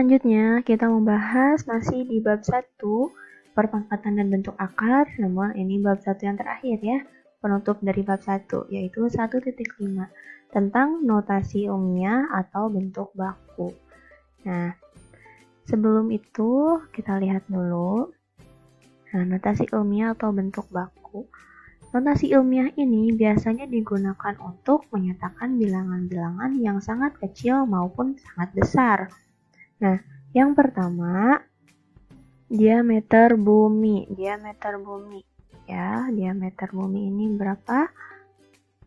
Selanjutnya, kita membahas masih di bab 1, perpangkatan dan bentuk akar, namun ini bab 1 yang terakhir ya, penutup dari bab 1, yaitu 1.5, tentang notasi ilmiah atau bentuk baku. Nah, sebelum itu, kita lihat dulu. Nah, notasi ilmiah atau bentuk baku. Notasi ilmiah ini biasanya digunakan untuk menyatakan bilangan-bilangan yang sangat kecil maupun sangat besar. Nah, yang pertama, diameter bumi. Diameter bumi. Ya, diameter bumi ini berapa?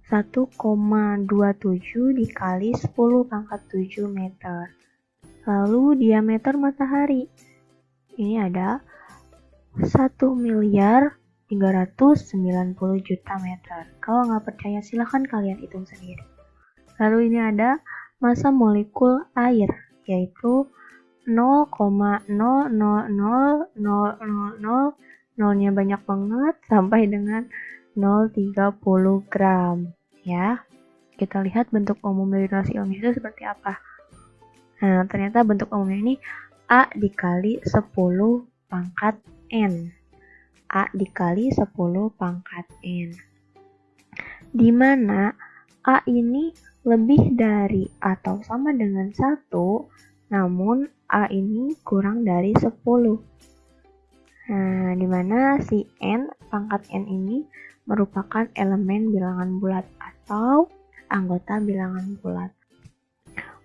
1,27 dikali 10 pangkat 7 meter. Lalu diameter matahari. Ini ada 1.390.000.000 meter. Kalau nggak percaya, silahkan kalian hitung sendiri. Lalu ini ada massa molekul air, yaitu 0,0000000, banyak banget, sampai dengan 0,30 gram. Ya, kita lihat bentuk umum dari notasi ilmiah itu seperti apa. Nah, ternyata bentuk umumnya ini A dikali 10 pangkat N. A dikali 10 pangkat N. Di mana A ini lebih dari atau sama dengan 1, namun A ini kurang dari 10. Nah, di mana si N, pangkat N ini merupakan elemen bilangan bulat atau anggota bilangan bulat.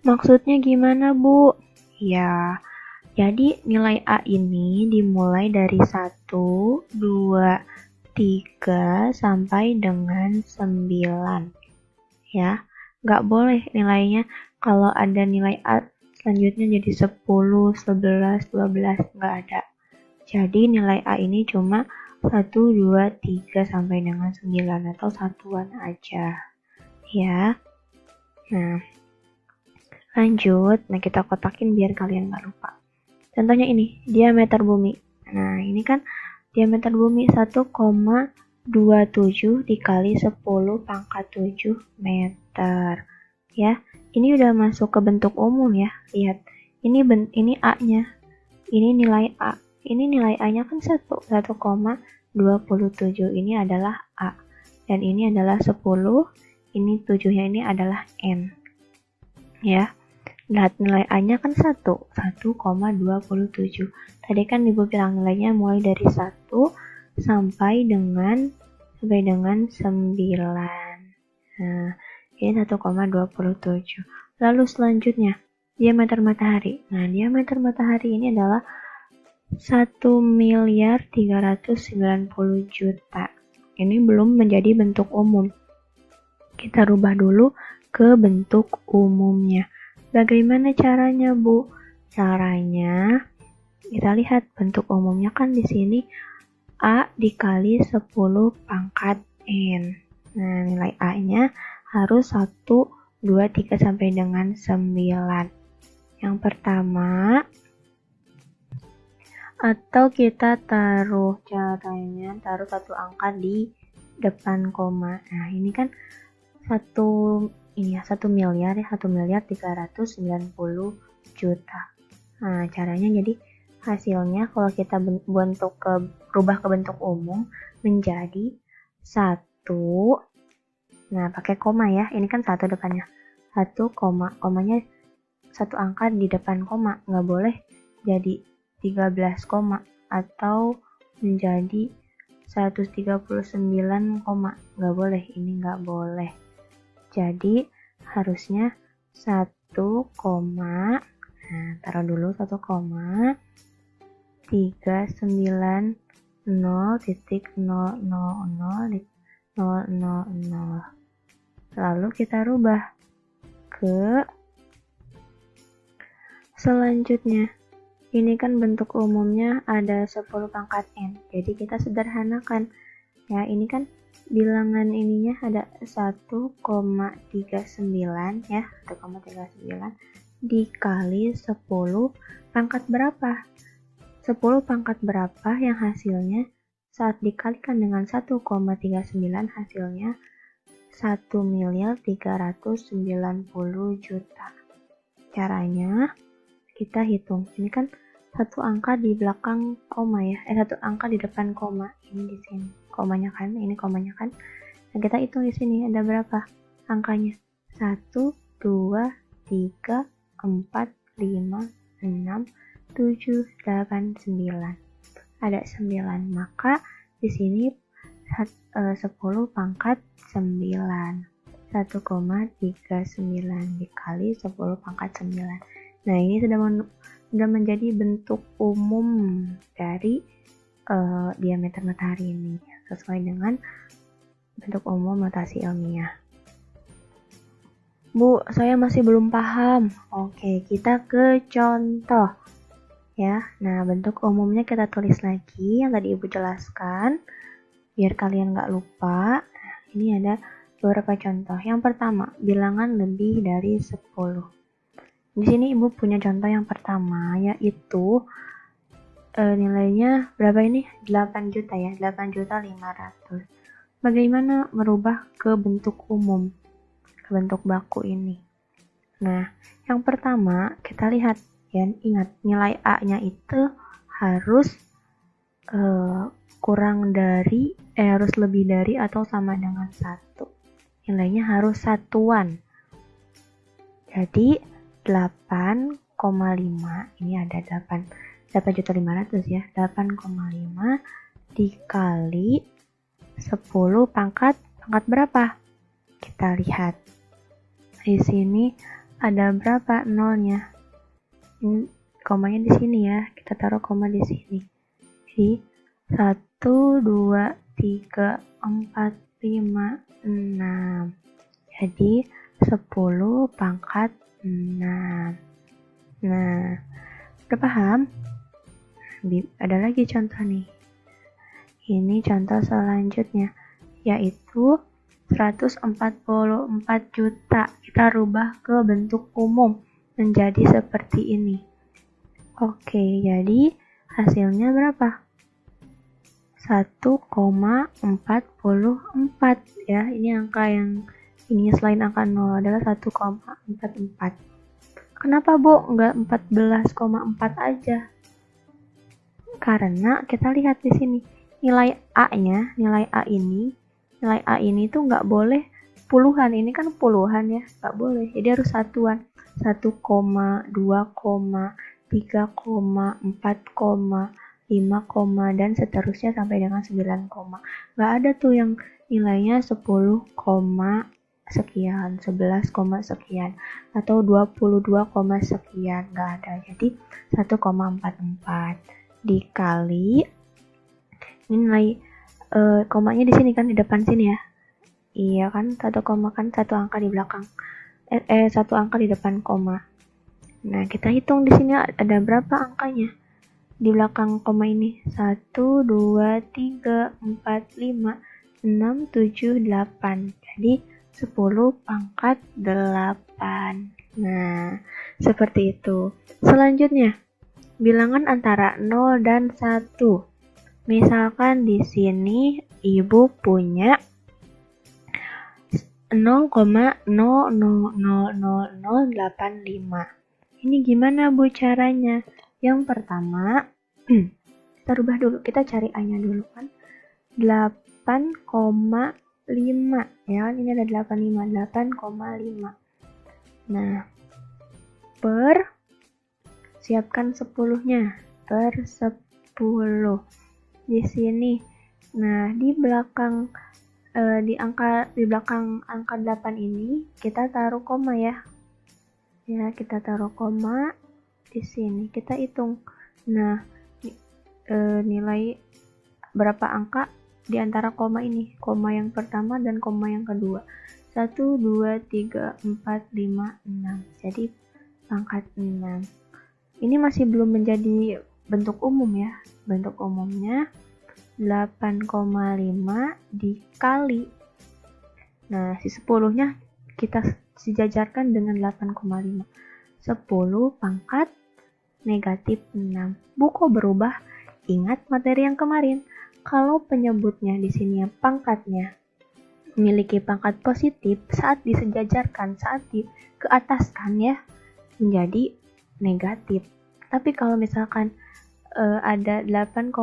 Maksudnya gimana, Bu? Ya, jadi nilai A ini dimulai dari 1, 2, 3, sampai dengan 9. Ya, nggak boleh nilainya kalau ada nilai A selanjutnya jadi 10, 11, 12, nggak ada. Jadi nilai A ini cuma 1, 2, 3, sampai dengan 9 atau satuan aja. Ya. Nah, lanjut. Nah, kita kotakin biar kalian nggak lupa. Contohnya ini, diameter bumi. Nah, ini kan diameter bumi 1,27 dikali 10 pangkat 7 meter. Ya, ini udah masuk ke bentuk umum ya. Lihat, ini A-nya. Ini nilai A. Ini nilai A-nya kan 1,27. Ini adalah A. Dan ini adalah 10. Ini 7-nya ini adalah N. Ya. Lihat nilai A-nya kan 1,27. Tadi kan Ibu bilang nilainya mulai dari 1 sampai dengan 9. Nah, ini 1,27. Lalu selanjutnya, diameter matahari. Nah, diameter matahari ini adalah 1.390.000.000. Ini belum menjadi bentuk umum. Kita rubah dulu ke bentuk umumnya. Bagaimana caranya, Bu? Caranya, kita lihat bentuk umumnya kan di sini A dikali 10 pangkat N. Nah, nilai A-nya harus 1, 2, 3, sampai dengan 9. Yang pertama, atau kita taruh satu angka di depan koma. Nah, ini kan 1.390.000.000. Nah, caranya jadi hasilnya kalau kita rubah ke bentuk umum menjadi 1. Nah, pakai koma ya. Ini kan 1 depannya. 1, komanya 1 angka di depan koma. Nggak boleh jadi 13 koma atau menjadi 139 koma. Nggak boleh. Ini nggak boleh. Jadi harusnya 1, nah, taruh dulu 1,390.000.000. Lalu kita rubah ke selanjutnya. Ini kan bentuk umumnya ada 10 pangkat N. Jadi kita sederhanakan. Ya, ini kan bilangan ininya ada 1,39 ya, 1,39 dikali 10 pangkat berapa? 10 pangkat berapa yang hasilnya saat dikalikan dengan 1,39 hasilnya 1.390.000.000. Caranya kita hitung. Ini kan satu angka di belakang koma ya, satu angka di depan koma. Ini di sini komanya kan, ini komanya kan. Nah, kita hitung di sini ada berapa angkanya? 1, 2, 3, 4, 5, 6, 7, 8, 9. Ada 9. Maka di sini 10 pangkat 9. 1,39 dikali 10 pangkat 9. Nah, ini sudah menjadi bentuk umum dari diameter matahari ini, sesuai dengan bentuk umum notasi ilmiah. Bu, saya masih belum paham. Oke, kita ke contoh. Ya, nah bentuk umumnya kita tulis lagi yang tadi Ibu jelaskan, biar kalian nggak lupa. Nah, ini ada beberapa contoh. Yang pertama, bilangan lebih dari 10. Di sini Ibu punya contoh yang pertama, yaitu nilainya berapa ini? 8 juta ya, 8.500.000. Bagaimana merubah ke bentuk umum, ke bentuk baku ini? Nah, yang pertama kita lihat ya, ingat nilai A-nya itu harus harus lebih dari atau sama dengan 1. Nilainya harus satuan. Jadi 8,5, ini ada 8.500.000 ya, 8,5 dikali 10 pangkat berapa? Kita lihat. Di sini ada berapa nolnya? Ini komanya di sini ya. Kita taruh koma di sini. Jadi 1, 2, 3, 4, 5, 6. Jadi 10 pangkat 6. Nah, udah paham? Ada lagi contoh nih. Ini contoh selanjutnya, yaitu 144 juta. Kita rubah ke bentuk umum menjadi seperti ini. Oke, jadi hasilnya berapa? 1,44 ya. Ini angka yang ini selain angka 0 adalah 1,44. Kenapa Bu nggak 14,4 aja? Karena kita lihat di sini nilai A-nya, nilai A ini tuh nggak boleh puluhan. Ini kan puluhan ya, nggak boleh. Jadi harus satuan. 1, 2, 3, 4, 5, dan seterusnya sampai dengan 9, nggak ada tuh yang nilainya 10, sekian, 11, sekian, atau 22, sekian, nggak ada. Jadi 1,44 dikali ini nilai komanya di sini kan, di depan sini ya. Iya kan, 1 koma kan satu angka di belakang. Satu angka di depan koma. Nah, kita hitung di sini ada berapa angkanya di belakang koma ini? 1, 2, 3, 4, 5, 6, 7, 8. Jadi 10 pangkat 8. Nah, seperti itu. Selanjutnya, bilangan antara 0 dan 1. Misalkan di sini Ibu punya 0,000085. Ini gimana Bu caranya? Yang pertama, kita rubah dulu, kita cari A-nya dulu kan. 8,5 ya, ini ada 8,5. Nah, siapkan 10-nya, per 10 di sini. Nah, di belakang angka 8 ini kita taruh koma ya. Ya, kita taruh koma di sini. Kita hitung. Nah, nilai berapa angka di antara koma ini? Koma yang pertama dan koma yang kedua. 1, 2, 3, 4, 5, 6. Jadi pangkat 6. Ini masih belum menjadi bentuk umum ya. Bentuk umumnya 8,5 dikali. Nah, si 10-nya kita sejajarkan dengan 8,5. 10 pangkat negatif 6. Bu, kok berubah? Ingat materi yang kemarin. Kalau penyebutnya di sini pangkatnya memiliki pangkat positif, saat disejajarkan, saat ke atas kan ya, menjadi negatif. Tapi kalau misalkan ada 8,5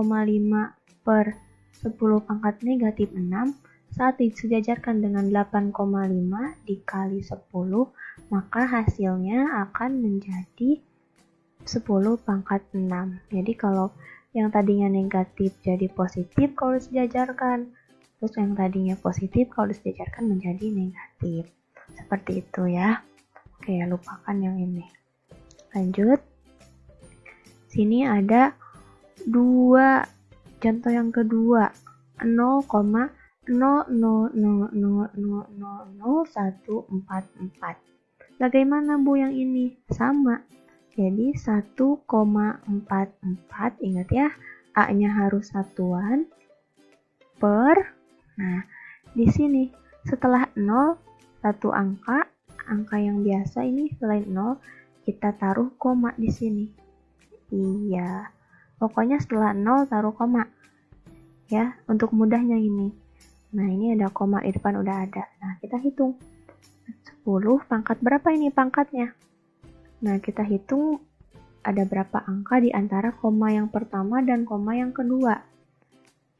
per 10 pangkat negatif 6, saat disejajarkan dengan 8,5 dikali 10, maka hasilnya akan menjadi 10 pangkat 6. Jadi kalau yang tadinya negatif jadi positif kalau disejajarkan, terus yang tadinya positif kalau disejajarkan menjadi negatif. Seperti itu ya. Oke, lupakan yang ini. Lanjut. Sini ada 2. Contoh yang kedua, 0,000000144. Bagaimana Bu yang ini? Sama. Jadi 1,44, ingat ya, A-nya harus satuan per, nah di sini setelah 0, satu angka yang biasa ini selain 0, kita taruh koma di sini. Iya, pokoknya setelah 0 taruh koma. Ya, untuk mudahnya ini. Nah, ini ada koma di depan udah ada. Nah, kita hitung. 10 pangkat berapa ini pangkatnya? Nah, kita hitung ada berapa angka di antara koma yang pertama dan koma yang kedua.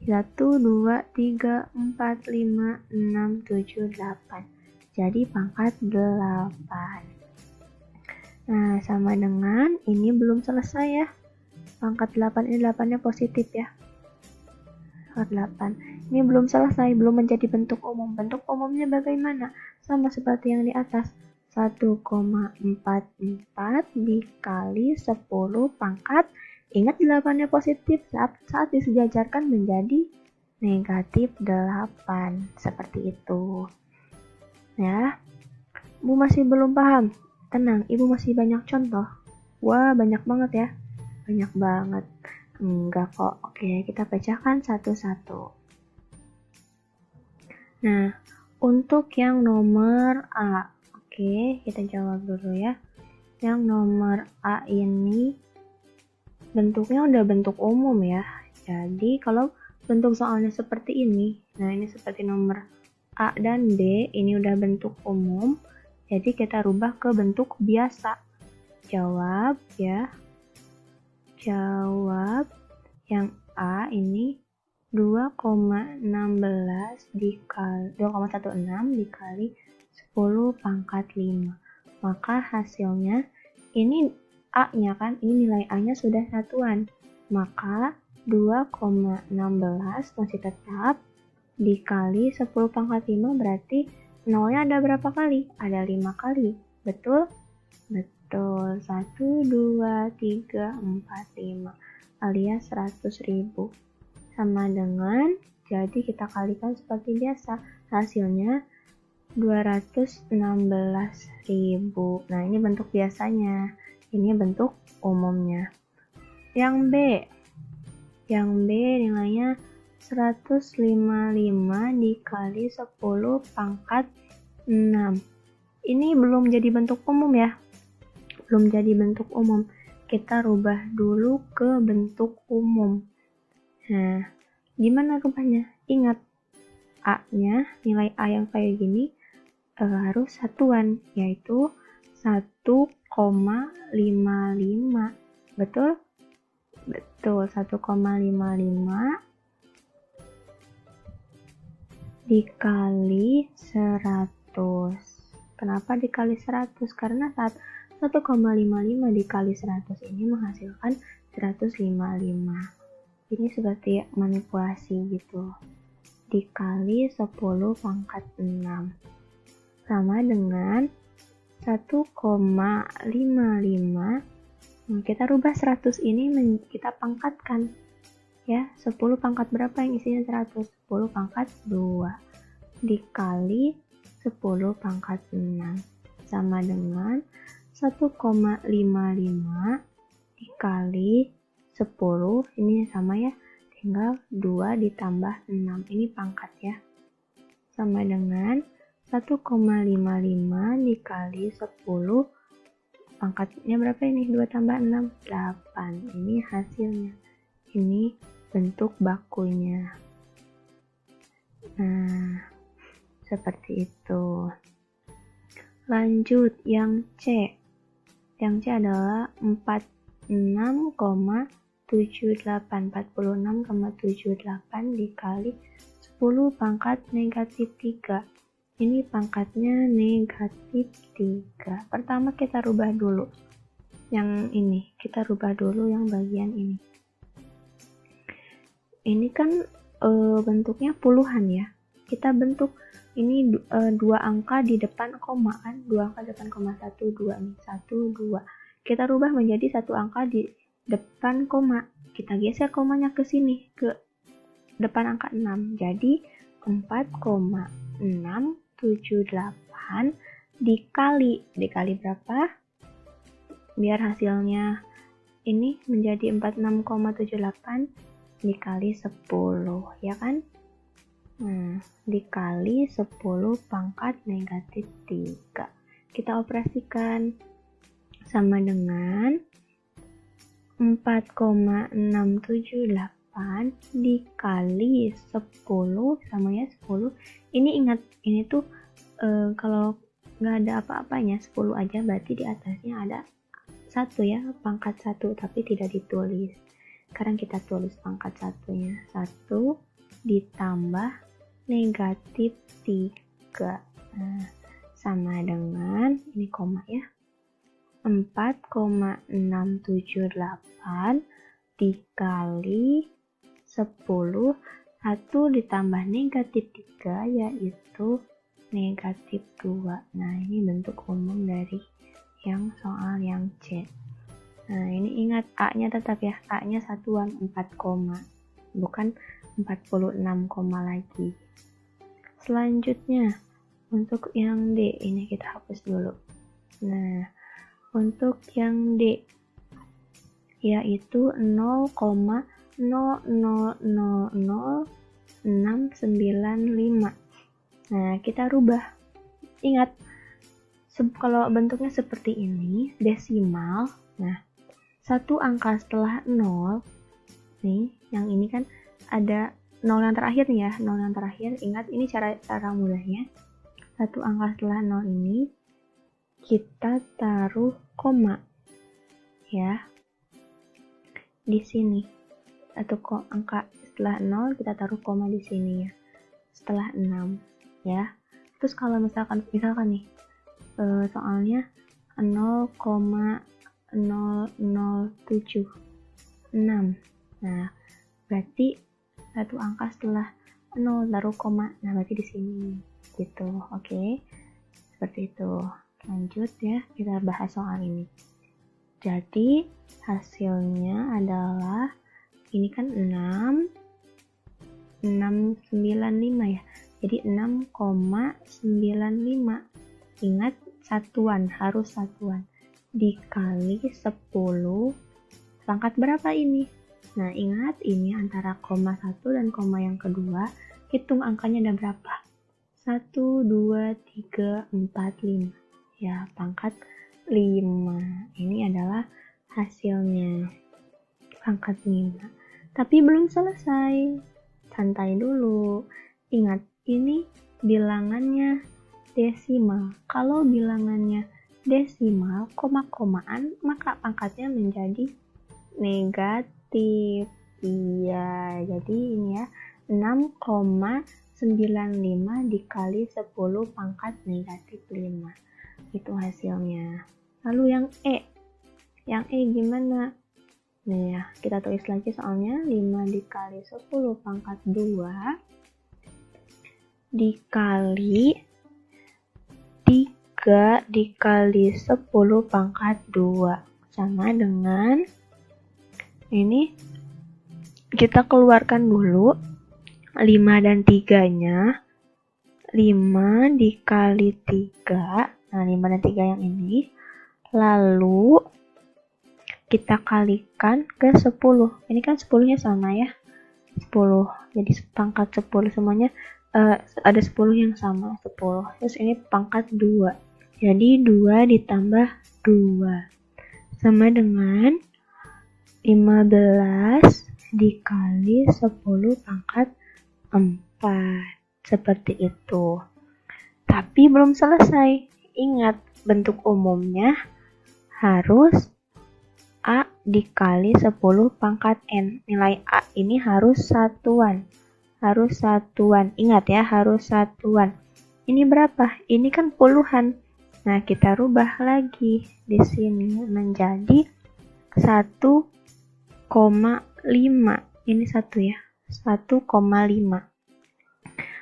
1, 2, 3, 4, 5, 6, 7, 8. Jadi pangkat 8. Nah, sama dengan ini belum selesai ya. Pangkat 8 ini 8-nya positif ya. Pangkat 8. Ini belum selesai, belum menjadi bentuk umum. Bentuk umumnya bagaimana? Sama seperti yang di atas. 1,44 dikali 10 pangkat. Ingat 8-nya positif saat disejajarkan menjadi negatif 8. Seperti itu. Ya. Bu masih belum paham? Tenang, Ibu masih banyak contoh. Wah, banyak banget ya. Banyak banget. Enggak kok. Oke, kita pecahkan satu-satu. Nah, untuk yang nomor A. Oke, kita jawab dulu ya. Yang nomor A ini bentuknya udah bentuk umum ya. Jadi, kalau bentuk soalnya seperti ini, nah ini seperti nomor A dan B, ini udah bentuk umum. Jadi kita rubah ke bentuk biasa. Jawab ya. Jawab yang A ini 2,16 dikali 2,16 dikali 10 pangkat 5. Maka hasilnya ini A-nya kan, ini nilai A-nya sudah satuan. Maka 2,16 masih tetap dikali 10 pangkat 5 berarti 0-nya ada berapa kali? Ada 5 kali. Betul? Betul. 1, 2, 3, 4, 5. Alias 100.000. Sama dengan, jadi kita kalikan seperti biasa. Hasilnya 216.000. Nah, ini bentuk biasanya. Ini bentuk umumnya. Yang B. Yang B nilainya 155 dikali 10 pangkat 6. Ini belum jadi bentuk umum ya. Belum jadi bentuk umum. Kita rubah dulu ke bentuk umum. Nah, gimana rubahnya? Ingat, A-nya, nilai A yang kayak gini, harus satuan, yaitu 1,55. Betul? Betul, 1,55 dikali 100. Kenapa dikali 100? Karena saat 1,55 dikali 100 ini menghasilkan 155. Ini seperti manipulasi gitu. Dikali 10 pangkat 6. Sama dengan 1,55. Nah, kita rubah 100 ini kita pangkatkan. Ya, 10 pangkat berapa yang isinya 100? 10 pangkat 2 dikali 10 pangkat 6 sama dengan 1,55 dikali 10, ini sama ya, tinggal 2 ditambah 6, ini pangkat ya, sama dengan 1,55 dikali 10, pangkatnya berapa ini? 2 tambah 6, 8, ini hasilnya, ini bentuk bakunya. Nah, seperti itu. Lanjut yang C. Yang C adalah 46,78 dikali 10 pangkat negatif 3. Ini pangkatnya negatif 3. Pertama kita rubah dulu yang ini, kita rubah dulu yang bagian ini. Ini kan bentuknya puluhan ya. Kita bentuk ini dua angka di depan koma kan, dua angka depan koma, 1, 2 nih, 1, 2. Kita rubah menjadi satu angka di depan koma. Kita geser komanya ke sini, ke depan angka 6. Jadi 4,678 dikali berapa? Biar hasilnya ini menjadi 46,78 dikali 10, ya kan? Nah, dikali 10 pangkat negatif 3. Kita operasikan sama dengan 4,678 dikali 10 sama ya 10. Ini ingat, ini tuh kalau nggak ada apa-apanya 10 aja, berarti di atasnya ada 1 ya, pangkat 1, tapi tidak ditulis. Sekarang kita tulis pangkat 1-nya. 1 ditambah negatif 3. Nah, sama dengan, ini koma ya, 4,678 dikali 10, 1 ditambah negatif 3 yaitu negatif 2. Nah, ini bentuk umum dari yang soal yang C. Nah, ini ingat A-nya tetap ya, A-nya satuan 4, bukan 46, lagi. Selanjutnya, untuk yang D, ini kita hapus dulu. Nah, untuk yang D, yaitu 0,000695. Nah, kita rubah. Ingat, kalau bentuknya seperti ini, desimal. Nah, satu angka setelah 0, nih, yang ini kan ada 0 yang terakhir nih ya, 0 yang terakhir. Ingat, ini cara mudahnya. Satu angka setelah 0 ini, kita taruh koma, ya, di sini. Atau angka setelah 0, kita taruh koma di sini ya, setelah 6, ya. Terus kalau misalkan nih, soalnya 0,0076. Nah, berarti satu angka setelah 0 taruh koma. Nah, berarti di sini gitu. Oke. Seperti itu. Lanjut ya, kita bahas soal ini. Jadi, hasilnya adalah ini kan 695 ya. Jadi 6,95. Ingat, satuan, harus satuan. Dikali 10, pangkat berapa ini? Nah, ingat, ini antara koma 1 dan koma yang kedua. Hitung angkanya ada berapa? 1, 2, 3, 4, 5. Ya, pangkat 5. Ini adalah hasilnya. Pangkat 5. Tapi belum selesai. Santai dulu. Ingat, ini bilangannya desimal. Kalau bilangannya desimal, koma-komaan, maka pangkatnya menjadi negatif. Iya, jadi ini ya, 6,95 dikali 10 pangkat negatif 5. Itu hasilnya. Lalu yang E. Yang E gimana? Nih ya, kita tulis lagi soalnya. 5 dikali 10 pangkat 2 dikali 3 dikali 10 pangkat 2 sama dengan ini, kita keluarkan dulu 5 dan 3-nya. 5 dikali 3. Nah, 5 dan 3 yang ini. Lalu kita kalikan ke 10. Ini kan 10-nya sama ya. 10. Jadi pangkat 10 semuanya ada 10 yang sama, 10. Terus ini pangkat 2. Jadi 2 ditambah 2 sama dengan 15 dikali 10 pangkat 4. Seperti itu. Tapi belum selesai. Ingat, bentuk umumnya harus A dikali 10 pangkat N. Nilai A ini harus satuan. Harus satuan. Ingat ya, harus satuan. Ini berapa? Ini kan puluhan. Nah, kita rubah lagi di sini menjadi 1,5. Ini 1 ya. 1,5.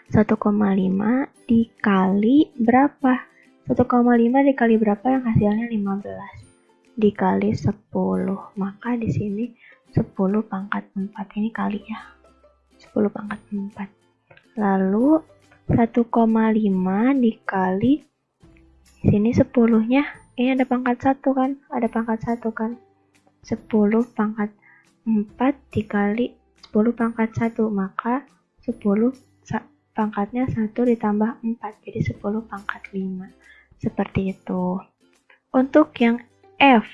1,5 dikali berapa? 1,5 dikali berapa yang hasilnya 15? Dikali 10. Maka di sini 10 pangkat 4 ini kali ya. 10 pangkat 4. Lalu 1,5 dikali sini 10-nya. Ini ada pangkat 1 kan? Ada pangkat 1 kan? 10 pangkat 4 dikali 10 pangkat 1. Maka 10 pangkatnya 1 ditambah 4. Jadi 10 pangkat 5. Seperti itu. Untuk yang F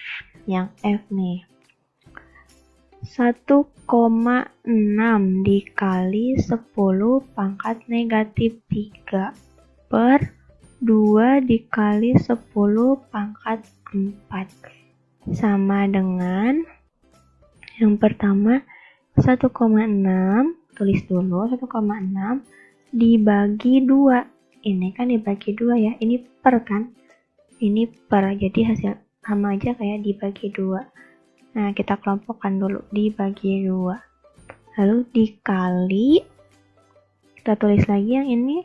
nih. 1,6 dikali 10 pangkat negatif 3 per 2 dikali 10 pangkat 4. Sama dengan yang pertama 1,6. Tulis dulu 1,6 dibagi 2. Ini kan dibagi 2 ya. Ini per kan? Ini per. Jadi hasil sama aja kayak dibagi 2. Nah, kita kelompokkan dulu. Dibagi 2. Lalu dikali. Kita tulis lagi yang ini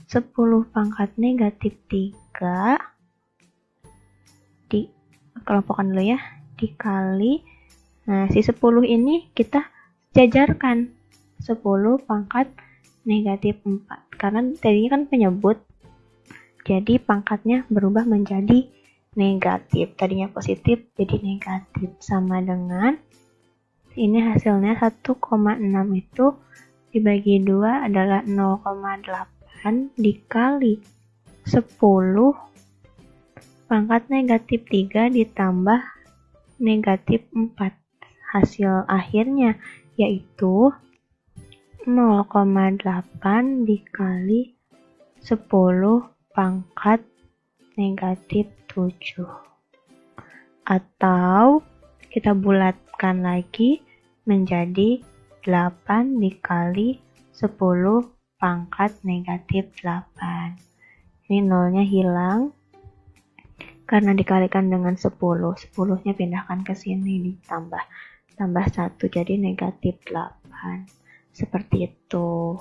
10 pangkat negatif 3. Kelompokkan dulu ya. Dikali. Nah, si 10 ini kita jajarkan. 10 pangkat negatif 4. Karena tadinya kan penyebut. Jadi pangkatnya berubah menjadi negatif. Tadinya positif jadi negatif. Sama dengan ini hasilnya 1,6 itu dibagi 2 adalah 0,8 dikali 10 pangkat negatif 3 ditambah negatif 4. Hasil akhirnya yaitu 0,8 dikali 10 pangkat negatif 7. Atau kita bulatkan lagi menjadi 8 dikali 10 pangkat negatif 8. Ini nolnya hilang karena dikalikan dengan 10. 10-nya pindahkan ke sini ditambah 1 jadi negatif 8. Seperti itu.